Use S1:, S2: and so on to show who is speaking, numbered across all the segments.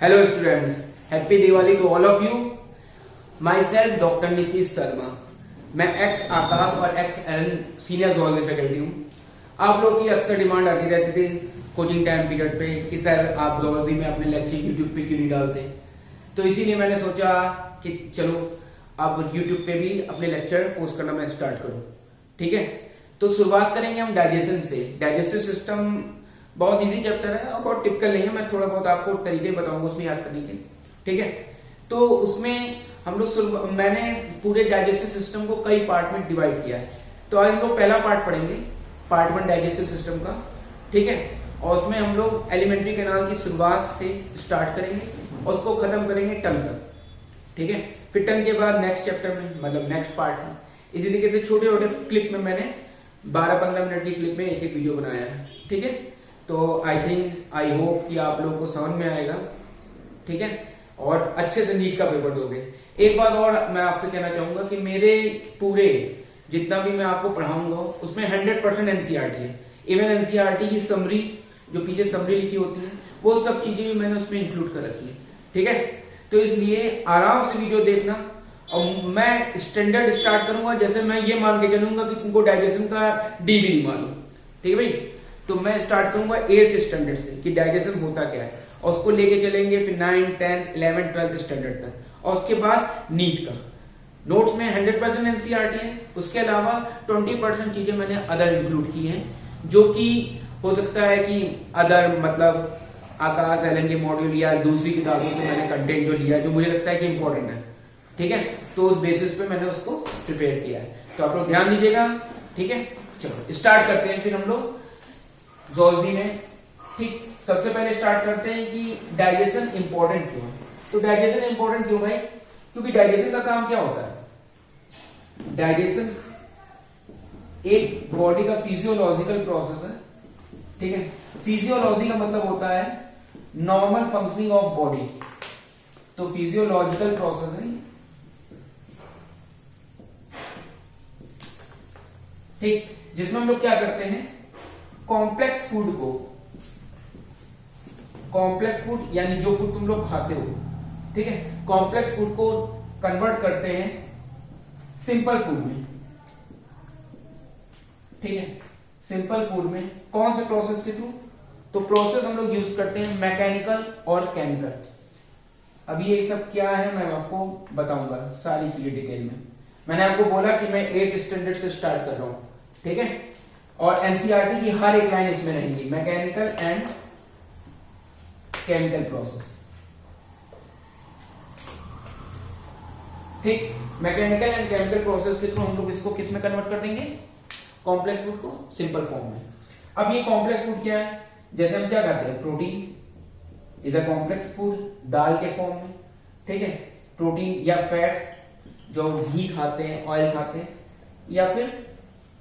S1: Hello students, happy Diwali to all of you. Myself Dr. Nitish Sharma. मैं ex Aakash और ex an senior zoology faculty हूँ. आप लोगों की अक्सर डिमांड आती रहती थी कोचिंग टाइम पीरियड पे कि सर आप जोलॉजी में अपने लेक्चर यूट्यूब पे क्यों नहीं डालते. तो इसीलिए मैंने सोचा कि चलो अब यूट्यूब पे भी अपने लेक्चर पोस्ट करना मैं स्टार्ट करूँ. ठीक है, तो शुरुआत करेंगे हम डाइजेशन से. डाइजेस्टिव सिस्टम बहुत इजी चैप्टर है और बहुत टिपिकल नहीं है. मैं थोड़ा बहुत आपको तरीके बताऊंगा उसमें याद करने के. ठीक है, तो उसमें हम लोग मैंने पूरे डाइजेस्टिव सिस्टम को कई पार्ट में डिवाइड किया है. तो आज हम लोग पहला पार्ट पढ़ेंगे, पार्ट 1 डाइजेस्टिव सिस्टम का. ठीक है, और उसमें हम लोग एलिमेंट्री कैनाल की शुरुआत से स्टार्ट करेंगे और उसको खत्म करेंगे टंग तक. ठीक है, फिर टंग के बाद नेक्स्ट चैप्टर में मतलब नेक्स्ट पार्ट में इसी तरीके से छोटे छोटे क्लिप में मैंने 12-15 मिनट की क्लिप में एक एक वीडियो बनाया है. ठीक है, तो आई होप कि आप लोगों को समझ में आएगा. ठीक है, और अच्छे से नीट का पेपर दोगे. एक बात और मैं आपसे कहना चाहूंगा कि मेरे पूरे जितना भी मैं आपको पढ़ाऊंगा उसमें 100% एनसीईआरटी है. इवन एनसीईआरटी की समरी जो पीछे समरी लिखी होती है वो सब चीजें भी मैंने उसमें इंक्लूड कर रखी है. ठीक है, तो इसलिए आराम से वीडियो देखना. और मैं स्टैंडर्ड स्टार्ट करूंगा जैसे मैं ये मान के चलूंगा कि तुमको डाइजेशन का डी भी नहीं मालूम. ठीक है भाई, तो मैं स्टार्ट करूंगा 8th स्टैंडर्ड से कि डाइजेशन होता क्या है और उसको लेके चलेंगे फिर 9, 10, 11, 12 स्टैंडर्ड तक. और उसके बाद नीट का नोट्स में 100% एनसीईआरटी है. उसके अलावा 20% चीजें मैंने अदर इंक्लूड की हैं जो कि हो सकता है कि अदर मतलब आकाश एलन के मॉड्यूल या दूसरी किताबों से मैंने कंटेंट जो लिया है जो मुझे लगता है कि इंपॉर्टेंट है. ठीक है, तो उस बेसिस पे मैंने उसको प्रिपेयर किया है. तो आप लोग ध्यान दीजिएगा. ठीक है, चलो स्टार्ट करते हैं फिर हम लोग जोलॉजी में. ठीक, सबसे पहले स्टार्ट करते हैं कि डाइजेशन इंपॉर्टेंट क्यों है. तो डाइजेशन इंपॉर्टेंट क्यों भाई? क्योंकि डाइजेशन का काम क्या होता है? डाइजेशन एक बॉडी का फिजियोलॉजिकल प्रोसेस है. ठीक है, फिजियोलॉजी का मतलब होता है नॉर्मल फंक्शनिंग ऑफ बॉडी. तो फिजियोलॉजिकल प्रोसेस है. ठीक, जिसमें हम लोग क्या करते हैं कॉम्प्लेक्स फूड यानी जो फूड तुम लोग खाते हो. ठीक है, कॉम्प्लेक्स फूड को कन्वर्ट करते हैं सिंपल फूड में. ठीक है, सिंपल फूड में कौन से प्रोसेस के थ्रू? तो प्रोसेस हम लोग यूज करते हैं मैकेनिकल और केमिकल. अभी ये सब क्या है मैं आपको बताऊंगा सारी चीजें डिटेल में. मैंने आपको बोला कि मैं 8th स्टैंडर्ड से स्टार्ट कर रहा हूं. ठीक है, और एनसीईआरटी की हर एक लाइन इसमें रहेंगी मैकेनिकल एंड केमिकल प्रोसेस. ठीक, मैकेनिकल एंड केमिकल प्रोसेस के थ्रू हम लोग इसको किस में कन्वर्ट कर देंगे? कॉम्प्लेक्स फूड को सिंपल फॉर्म में. अब ये कॉम्प्लेक्स फूड क्या है? जैसे हम क्या खाते हैं protein is a complex food दाल के फॉर्म में. ठीक है, प्रोटीन या फैट जो घी खाते हैं ऑयल खाते हैं या फिर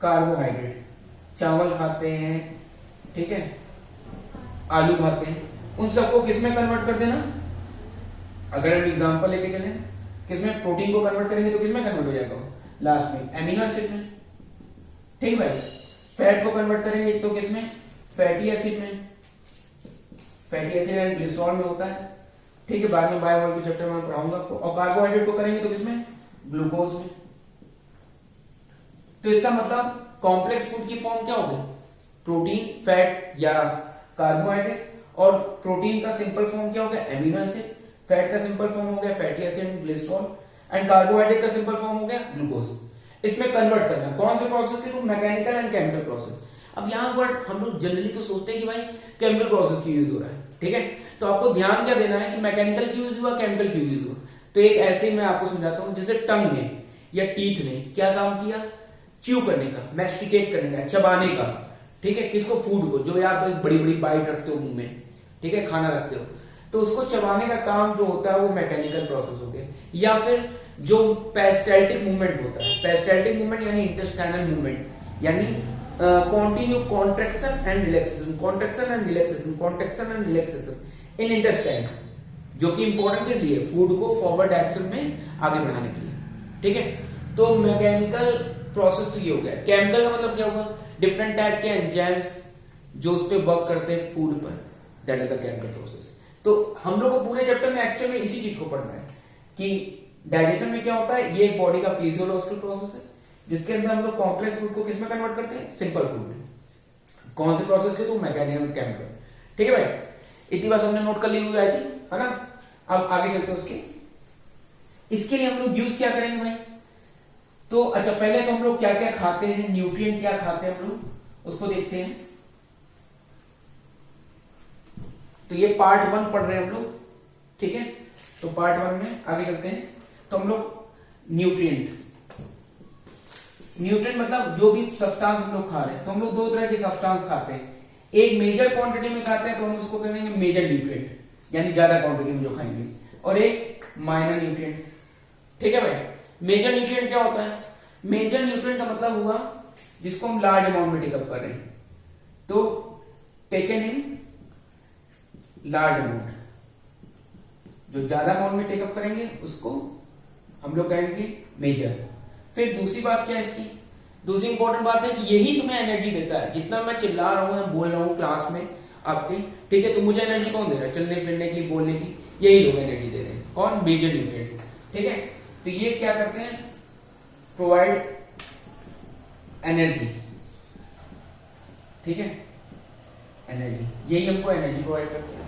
S1: कार्बोहाइड्रेट चावल खाते हैं. ठीक है, आलू खाते हैं. उन सबको किसमें कन्वर्ट कर देना? अगर हम एग्जांपल लेके चले किसमें प्रोटीन को कन्वर्ट करेंगे तो किसमें कन्वर्ट हो जाएगा? लास्ट में एमिनो एसिड में. ठीक भाई, फैट को कन्वर्ट करेंगे तो किसमें? फैटी एसिड में. फैटी एसिड एंड ग्लिसरॉल में होता है. ठीक है, बाद में बायोमोलिक्यूलर चैप्टर में पढ़ाऊंगा आपको. और कार्बोहाइड्रेट को करेंगे तो किसमें? ग्लूकोज में. तो इसका मतलब कॉम्प्लेक्स फूड की फॉर्म क्या होगी? प्रोटीन, फैट या कार्बोहाइड्रेट. और प्रोटीन का सिंपल फॉर्म क्या हो गया? Amino acid. फैट का सिंपल फॉर्म हो गया fatty acid and glycerol. And carbohydrate का सिंपल फॉर्म हो गया ग्लूकोज. इसमें कन्वर्ट करना कौन से प्रोसेस के through? Mechanical and chemical process. अब यहां पर हम लोग जनरली तो सोचते हैं कि भाई केमिकल प्रोसेस की यूज हो रहा है. ठीक है, तो आपको ध्यान क्या देना है कि मैकेनिकल की यूज हुआ केमिकल की यूज हुआ. तो एक ऐसे ही मैं आपको समझाता हूं जैसे टंग ने या टीथ ने क्या काम किया? च्यू करने का, मैस्टिकेट करने का, चबाने का. ठीक है, किसको? फूड को. जो आप बड़ी बड़ी बाइट रखते हो मुंह में, ठीक है, खाना रखते हो तो उसको चबाने का काम जो होता है वो मैकेनिकल प्रोसेस हो गया. या फिर जो पेरिस्टाल्टिक मूवमेंट होता है, पेरिस्टाल्टिक मूवमेंट यानी इंटेस्टाइनल मूवमेंट यानी continue contraction and relaxation, contraction and relaxation, contraction and relaxation in intestine, जो कि इंपॉर्टेंट किस लिए? फूड को फॉरवर्ड एक्शन में आगे बढ़ाने के लिए. ठीक है, तो मैकेनिकल प्रोसेस तो ये हो गया. केमिकल का मतलब क्या होगा? डिफरेंट टाइप के एंजाइम्स जो उस पर वर्क करते हैं फूड पर, that is a chemical process. तो हम लोग को पूरे चैप्टर में एक्चुअल में इसी चीज को पढ़ना है कि डाइजेशन में क्या होता है। ये एक बॉडी का फिजियोलॉजिकल प्रोसेस है जिसके अंदर हम लोग कॉम्प्लेक्स फूड को किसमें कन्वर्ट करते हैं, सिंपल फूड में। कौन से प्रोसेस के, तो मैकेनिकल केमिकल। ठीक है भाई, इतनी बात हमने नोट कर ली हुई आई थी, है ना। अब आगे चलते हैं उसके, इसके लिए हम लोग यूज क्या करेंगे भाई। तो अच्छा, पहले तो हम लोग क्या क्या खाते हैं, न्यूट्रिएंट क्या खाते हैं हम लोग, उसको देखते हैं। तो ये पार्ट 1 पढ़ रहे हैं हम लोग, ठीक है। तो पार्ट 1 में आगे चलते हैं। तो हम लोग न्यूट्रिएंट मतलब जो भी सब्सटेंस हम लोग खा रहे हैं, तो हम लोग दो तरह के सब्सटेंस खाते हैं। एक मेजर क्वांटिटी में खाते हैं तो हम उसको कहेंगे मेजर न्यूट्रिएंट, यानी ज्यादा क्वांटिटी में जो खाएंगे, और एक माइनर न्यूट्रिएंट। ठीक है भाई, मेजर न्यूट्रिएंट क्या होता है, मेजर न्यूट्रिएंट का मतलब हुआ जिसको हम लार्ज अमाउंट में टेकअप कर रहे हैं, तो टेकन इन लार्ज अमाउंट, जो ज्यादा अमाउंट में टेकअप करेंगे उसको हम लोग कहेंगे मेजर। फिर दूसरी बात क्या है इसकी, दूसरी इंपॉर्टेंट बात है कि यही तुम्हें एनर्जी देता है। जितना मैं चिल्ला रहा हूं या बोल रहा हूं क्लास में आपके, ठीक है, तो मुझे एनर्जी कौन दे रहा है, चलने फिरने की, बोलने की, यही लोग एनर्जी दे रहे हैं। कौन, मेजर न्यूट्रिएंट। ठीक है, तो ये क्या करते हैं, प्रोवाइड एनर्जी। ठीक है, एनर्जी, यही हमको एनर्जी प्रोवाइड करते हैं।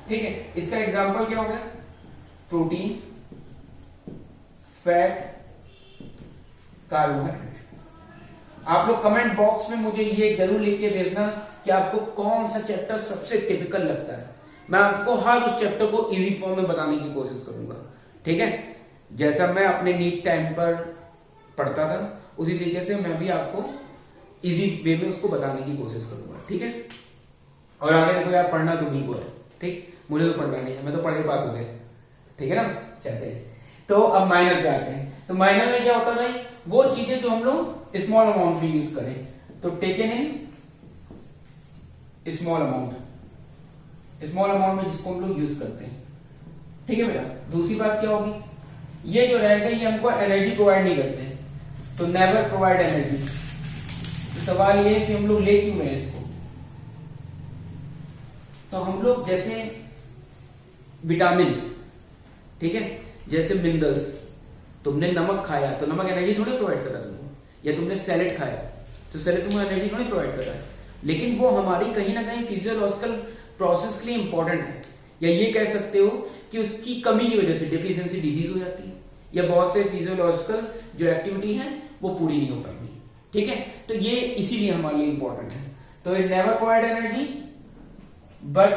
S1: ठीक है, इसका एग्जांपल क्या होगा, प्रोटीन, फैट, कार्बोहाइड्रेट। आप लोग कमेंट बॉक्स में मुझे ये जरूर लिख के भेजना कि आपको कौन सा चैप्टर सबसे टिपिकल लगता है। मैं आपको हर उस चैप्टर को इजी फॉर्म में बताने की कोशिश करूंगा। ठीक है, जैसा मैं अपने नीट टाइम पर पढ़ता था उसी तरीके से मैं भी आपको इजी वे में उसको बताने की कोशिश करूंगा। ठीक है, और आगे देखो यार, पढ़ना तो नहीं को है, ठीक, मुझे तो पढ़ना नहीं है, मैं तो पढ़ के पास हो गया। ठीक है ना, चलते हैं। तो अब माइनर पे आते हैं। तो माइनर में क्या होता है भाई, वो चीजें जो हम लोग स्मॉल अमाउंट में यूज करें, तो taken in small amount, small amount में जिसको हम लोग यूज करते हैं। ठीक है बेटा, दूसरी बात क्या होगी, ये जो रहेगा ये हमको एनर्जी प्रोवाइड नहीं करते हैं, तो नेवर प्रोवाइड एनर्जी। तो सवाल ये है कि हम लोग ले क्यों रहे हैं इसको। तो हम लोग जैसे विटामिन, ठीक है, जैसे मिनरल्स, तुमने नमक खाया तो नमक एनर्जी थोड़ी प्रोवाइड कर रहा है तुमको, या तुमने सैलेड खाया तो सैलेड तुमको एनर्जी थोड़ी प्रोवाइड कर रहा है, लेकिन वो हमारी कहीं ना कहीं फिजियोलॉजिकल प्रोसेस के लिए इंपॉर्टेंट है। या ये कह सकते हो कि उसकी कमी की वजह से डेफिशिएंसी डिजीज हो जाती है, या बहुत से फिजियोलॉजिकल जो एक्टिविटी है वो पूरी नहीं हो पाएगी। ठीक है, तो ये इसीलिए हमारे लिए इंपॉर्टेंट है। तो it never provide energy but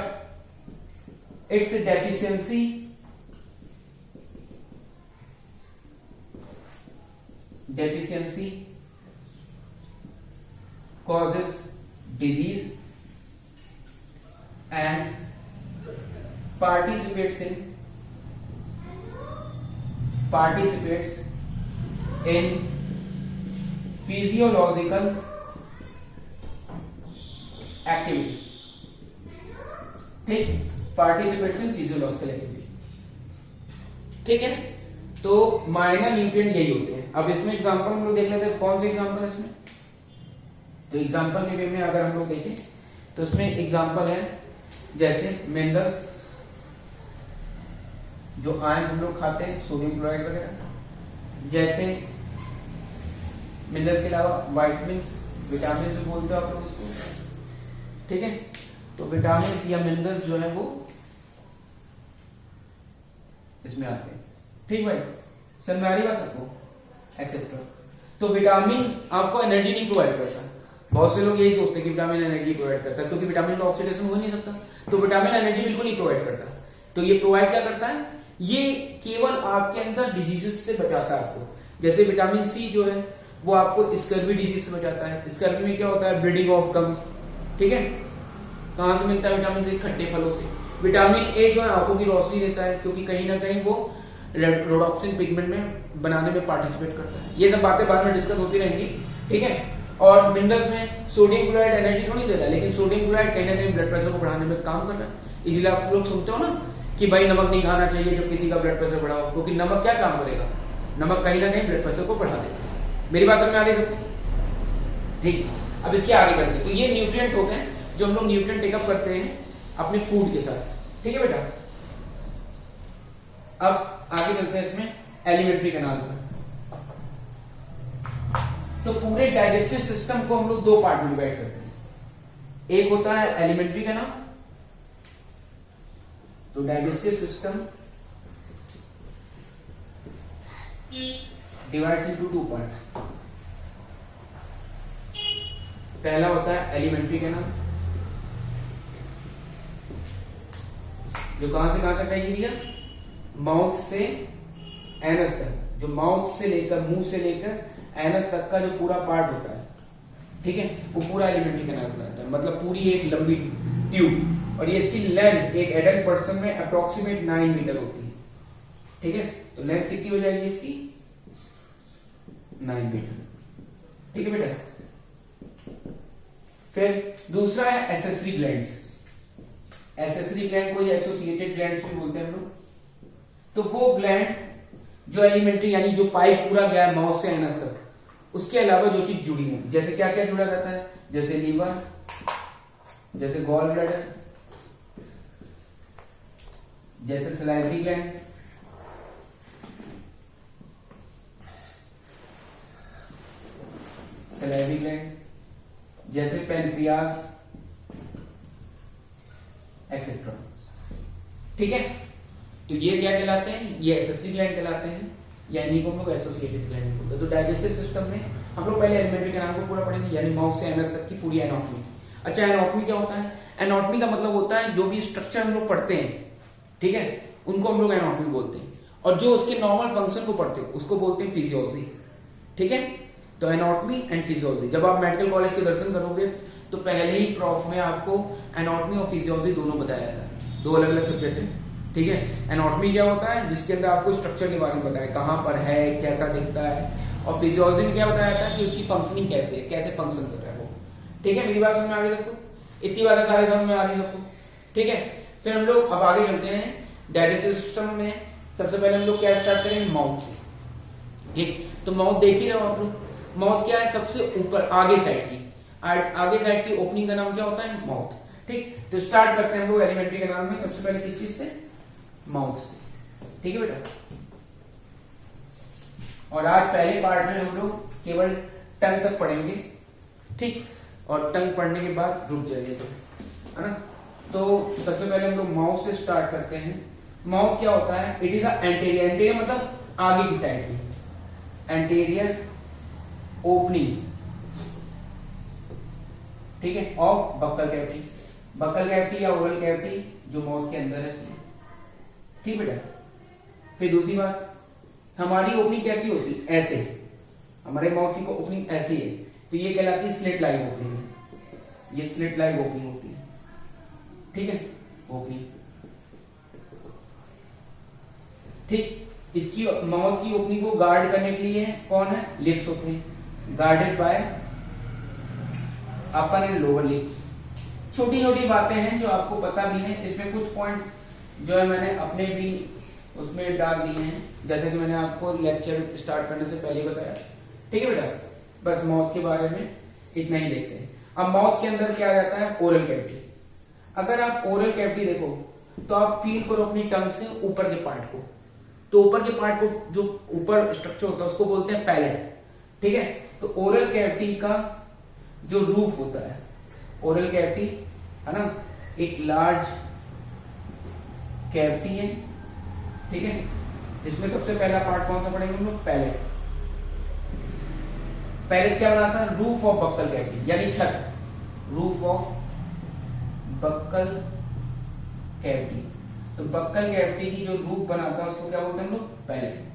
S1: it's deficiency causes disease and participates in physiological activity। ठीक, पार्टिसिपेट्स इन फिजियोलॉजिकल एक्टिविटी। ठीक है, तो माइनर न्यूट्रिएंट यही होते हैं। अब इसमें एग्जांपल हम लोग देख लेते हैं, कौन से एग्जांपल है इसमें। तो एग्जांपल के वे में अगर हम लोग देखें तो इसमें एग्जांपल है जैसे मिनरल्स, जो आयंस हम लोग खाते हैं, सोडियम क्लोराइड वगैरह। जैसे मिनरल्स के अलावा वाइटमिन, विटामिन भी बोलते हो आप लोग इसको। ठीक है, तो विटामिन या मिनरल्स जो है वो इसमें आते हैं। ठीक भाई, समझ आ रही बात सबको, एक्सेट्रा। तो विटामिन आपको एनर्जी नहीं प्रोवाइड करता। बहुत से लोग यही सोचते हैं कि विटामिन एनर्जी प्रोवाइड करता है, क्योंकि विटामिन का ऑक्सीडेशन हो नहीं सकता, तो विटामिन एनर्जी बिल्कुल नहीं प्रोवाइड करता। तो ये प्रोवाइड क्या करता है, ये केवल आपके अंदर डिजीजेस से बचाता है आपको। जैसे विटामिन सी जो है वो आपको स्कर्वी डिजीज से बचाता है। स्कर्वी में क्या होता है, ब्लीडिंग ऑफ गम्स। ठीक है, कहां से मिलता है विटामिन सी, खट्टे फलों से। विटामिन ए जो है आंखों की रोशनी देता है, क्योंकि कहीं ना कहीं वो रोडोप्सिन पिगमेंट में बनाने में पार्टिसिपेट करता है। ये सब बातें बाद में डिस्कस होती रहेंगी। ठीक है, और मिनरल्स में सोडियम क्लोराइड एनर्जी थोड़ी दे रहा है, लेकिन सोडियम क्लोराइड कहीं ना कहीं ब्लड प्रेशर को बढ़ाने में काम कर रहा है। इसलिए आप लोग सुनते हो ना कि भाई नमक नहीं खाना चाहिए जब किसी का ब्लड प्रेशर बढ़ा हो, क्योंकि नमक क्या काम करेगा, नमक कहीं ना कहीं ब्लड प्रेशर को बढ़ा देगा। मेरी बात समझ में आ रही है सबको। ठीक, अब इसके आगे करते हैं। तो ये न्यूट्रिएंट होते हैं जो हम लोग न्यूट्रिएंट टेकअप करते हैं अपने फूड के साथ। ठीक है बेटा, अब आगे चलते हैं इसमें एलिमेंट्री कैनाल पर। तो पूरे डाइजेस्टिव सिस्टम को हम लोग दो पार्ट में डिवाइड करते हैं। एक होता है एलिमेंट्री कैनाल, तो digestive system divides into two part. पहला होता है एलिमेंट्री कैनाल, जो कहां से कहां तक है भैया, माउथ से एनस तक, जो माउथ से लेकर मुंह से लेकर एनस तक का जो पूरा पार्ट होता है, ठीक है, वो पूरा एलिमेंट्री कैनाल बनाता है। मतलब पूरी एक लंबी ट्यूब, और ये इसकी लेंथ एक एडल्ट पर्सन में अप्रोक्सीमेट 9 मीटर होती है, ठीक है। तो लेंथ कितनी हो जाएगी इसकी, 9 मीटर, ठीक है बेटा। फिर दूसरा है एसेसरी ग्लैंड्स। एसेसरी ग्लैंड को एसोसिएटेड ग्लैंड्स भी बोलते हैं हम लोग। तो वो ग्लैंड जो एलिमेंट्री यानी जो पाइप पूरा गया है माउथ से एनस तक, उसके अलावा जो चीज जुड़ी है, जैसे क्या क्या जुड़ा रहता है, जैसे लीवर, जैसे गॉल ब्लैडर, जैसे सलाइवरी ग्लैंड, सलाइवरी ग्लैंड, जैसे पेनक्रियास एक्सेट्रा, ठीक है। तो ये क्या कहलाते हैं, ये एसेसरी ग्लैंड कहलाते हैं, यानी को हम लोग एसोसिएटेड ग्लैंड बोलते हैं। तो डाइजेस्टिव सिस्टम में हम लोग पहले एलिमेंट्री कैनाल को पूरा पढ़ेंगे, यानी माउथ से एनस तक की पूरी एनाटॉमी। अच्छा, एनाटॉमी क्या होता है, एनाटॉमी का मतलब होता है जो भी स्ट्रक्चर हम लोग पढ़ते हैं, ठीक है, उनको हम लोग एनाटॉमी बोलते हैं। और जो उसके नॉर्मल फंक्शन को पढ़ते हैं उसको बोलते हैं फिजियोलॉजी, ठीक है। तो एनाटॉमी एंड फिजियोलॉजी, जब आप मेडिकल कॉलेज के दर्शन करोगे तो पहले ही प्रॉफ में आपको एनाटॉमी और फिजियोलॉजी दोनों बताया जाता है, दो अलग अलग सब्जेक्ट है, ठीक है। एनाटॉमी क्या होता है, जिसके अंदर आपको स्ट्रक्चर के बारे में बताया, कहां पर है, कैसा दिखता है। और फिजियोलॉजी में क्या बताया जाता है कि उसकी फंक्शनिंग कैसे है, कैसे फंक्शन कर रहा है वो, ठीक है। मेरी बात समझ में आ गई सबको, इतनी बातें सारे समझ में आ रही है सबको, ठीक है। फिर हम लोग अब आगे चलते हैं डाइजेस्टिव सिस्टम में। सबसे पहले हम लोग क्या स्टार्ट करेंगे, माउथ से, ठीक। तो माउथ देख ही रहे हो आप लोग, माउथ क्या है, सबसे ऊपर आगे साइड की, आगे साइड की ओपनिंग का नाम क्या होता है, माउथ, ठीक। तो स्टार्ट करते हैं हम लोग एलिमेंट्री कैनाल में सबसे पहले किस चीज से, माउथ से, ठीक है बेटा। और आज पहले पार्ट में हम लोग केवल टंग तक पढ़ेंगे, ठीक। और टंग पढ़ने के बाद रुक जाएंगे, तो है ना। तो सबसे पहले हम लोग माउथ से स्टार्ट करते हैं। माउथ क्या होता है, इट इज एंटीरियर, एंटीरियर मतलब आगे की साइड की, एंटीरियर ओपनिंग, ठीक है, of buccal cavity. Buccal cavity या ओरल कैविटी जो माउथ के अंदर रहती है, ठीक बेटा। फिर दूसरी बात, हमारी ओपनिंग कैसी होती है, ऐसे, हमारे माउथ की ओपनिंग ऐसी है, तो ये कहलाती है स्लिट लाइक ओपनिंग है, ये स्लिट लाइक ओपनिंग होती है, ठीक है, ओपनिंग, ठीक। इसकी माउथ की ओपनिंग को गार्ड करने के लिए कौन है, लिप्स होते हैं, guarded by upper and lower lips. छोटी छोटी बातें हैं जो आपको पता भी है, इसमें कुछ पॉइंट जो है मैंने अपने भी उसमें डाल दिए हैं, जैसे कि मैंने आपको लेक्चर स्टार्ट करने से पहले बताया, ठीक है बेटा। बस माउथ के बारे में इतना ही देखते हैं। अब माउथ के अंदर क्या रहता है, ओरल कैविटी। अगर आप ओरल कैविटी देखो तो आप फील करो अपनी टंग से ऊपर के पार्ट को, तो ऊपर के पार्ट को जो ऊपर स्ट्रक्चर होता है उसको बोलते हैं पैलेट, ठीक है। तो ओरल कैविटी का जो रूफ होता है, ओरल कैविटी है ना, एक लार्ज कैविटी है, ठीक है। इसमें सबसे पहला पार्ट कौन सा पढ़ेंगे हम लोग, पैलेट। पैलेट क्या बनाता है, रूफ ऑफ बक्कल कैविटी, यानी छत, रूफ ऑफ बक्कल कैविटी। तो बक्कल कैविटी की जो रूफ बनाता है उसको क्या बोलते हैं हम लोग, पैलेट,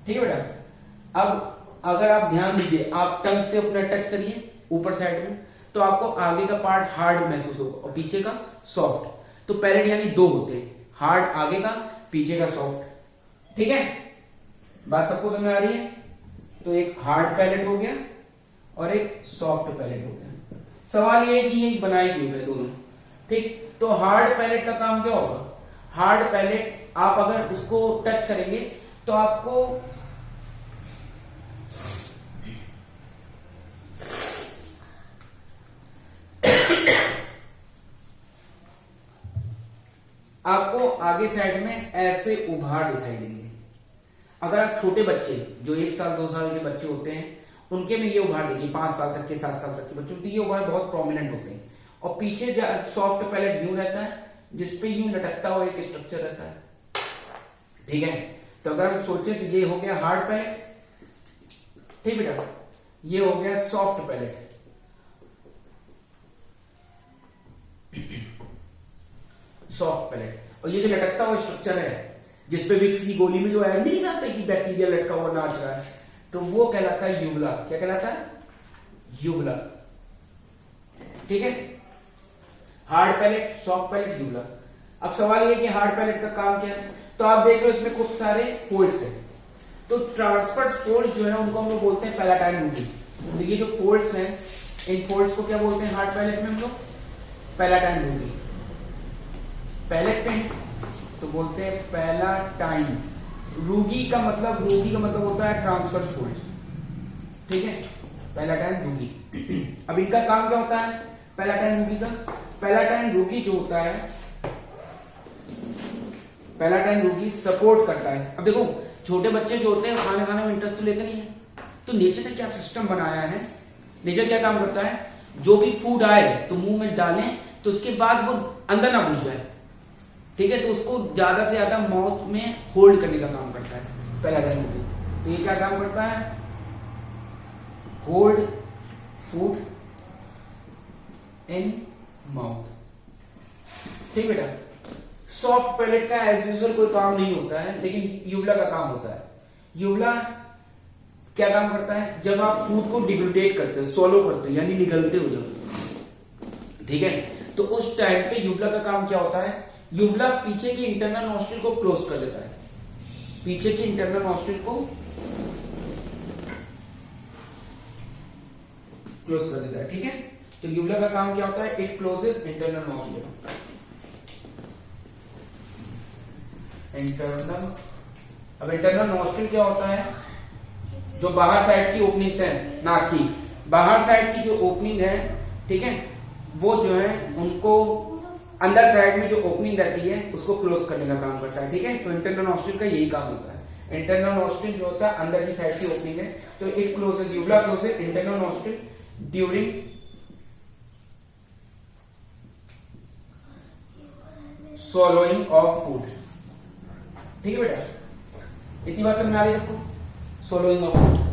S1: ठीक है बेटा। अब अगर आप ध्यान दीजिए, आप टंग से अपना टच करिए ऊपर साइड में, तो आपको आगे का पार्ट हार्ड महसूस होगा और पीछे का सॉफ्ट। तो पैलेट यानी दो होते हैं, हार्ड आगे का, पीछे का सॉफ्ट, ठीक है। बात सबको समझ में आ रही है। तो एक हार्ड पैलेट हो गया और एक सॉफ्ट पैलेट हो गया। सवाल ये है कि ये बनाए क्यों है दोनों, ठीक। तो हार्ड पैलेट का काम क्या होगा, हार्ड पैलेट आप अगर उसको टच करेंगे तो आपको आपको आगे साइड में ऐसे उभार दिखाई देंगे। अगर आप छोटे बच्चे जो 1 साल 2 साल के बच्चे होते हैं उनके में ये उभार देखिए, 5 साल तक के 7 साल तक के बच्चों के ये उभार बहुत प्रोमिनेंट होते हैं। और पीछे सॉफ्ट पैलेट यूं रहता है जिसपे यूं लटकता हुआ एक स्ट्रक्चर रहता है, ठीक है। तो अगर हम सोचे कि ये हो गया हार्ड पैलेट, ठीक बेटा, ये हो गया सॉफ्ट पैलेट। सॉफ्ट पैलेट, और ये जो लटकता हुआ स्ट्रक्चर है जिसपे विक्स की गोली में जो है नहीं जाता कि बैक्टीरिया लटका हुआ नाच रहा है, तो वो कहलाता है यूवला। क्या कहलाता है? यूवला, ठीक है। Hard palate, soft palate, uvula. अब सवाल ये कि हार्ड पैलेट का काम क्या है, तो आप देख लो इसमें खूब सारे फोल्ड्स हैं। तो ट्रांसफर्स फोल्ड्स जो है उनको हम लोग बोलते हैं पैलाटाइन रूटी। तो ये जो फोल्ड्स हैं, इन फोल्ड्स को क्या बोलते हैं हार्ड पैलेट में हम लोग? पैलाटाइन रूटी। पैलेट पे है तो बोलते हैं पैलाटाइन। रूगी का मतलब होता है ट्रांसफर्स फोल्ड, ठीक है, पैलाटाइन रूगी। अब इनका काम क्या होता है पैलाटाइन रूगी का? पैलाटाइन रूगी जो होता है, पैलाटाइन रूगी सपोर्ट करता है। अब देखो छोटे बच्चे जो होते हैं खाना खाने में इंटरेस्ट तो लेते नहीं है, तो नेचर ने क्या सिस्टम बनाया है, नेचर क्या काम करता है, जो भी फूड आए तो मुंह में डालें तो उसके बाद वो अंदर ना घुस जाए, ठीक है, तो उसको ज्यादा से ज्यादा माउथ में होल्ड करने का काम करता है पैलाटाइन रूगी। तो ये क्या काम करता है? होल्ड फूड इन माउथ, ठीक बेटा। सॉफ्ट पैलेट का एज यूजुअल कोई काम नहीं होता है, लेकिन यूवला का काम होता है। यूवला क्या काम करता है? जब आप फूड को डिग्रेडेट करते हो, सोलो करते हो, यानी निगलते हो जब, ठीक है, तो उस टाइम पे यूवला का काम क्या होता है? यूवला पीछे की इंटरनल नॉस्ट्रिल को क्लोज कर देता है, पीछे की इंटरनल नॉस्ट्रिल को क्लोज कर देता है, ठीक है। तो यूवला का काम क्या होता है? It closes internal nostril. Internal, अब इंटरनल नॉस्ट्रिल क्या होता है? जो बाहर साइड की ओपनिंग्स है, नाक की बाहर साइड की जो ओपनिंग है, ठीक है, वो जो है उनको अंदर साइड में जो ओपनिंग रहती है उसको क्लोज करने का काम करता है, ठीक है। तो इंटरनल नॉस्ट्रिल का यही काम होता है। इंटरनल नॉस्ट्रिल जो होता है अंदर की साइड की ओपनिंग है, तो it closes, uvula closes internal nostril during swallowing ऑफ फूड, ठीक है बेटा। इतनी बात समझ में आ रही सबको? swallowing ऑफ फूड।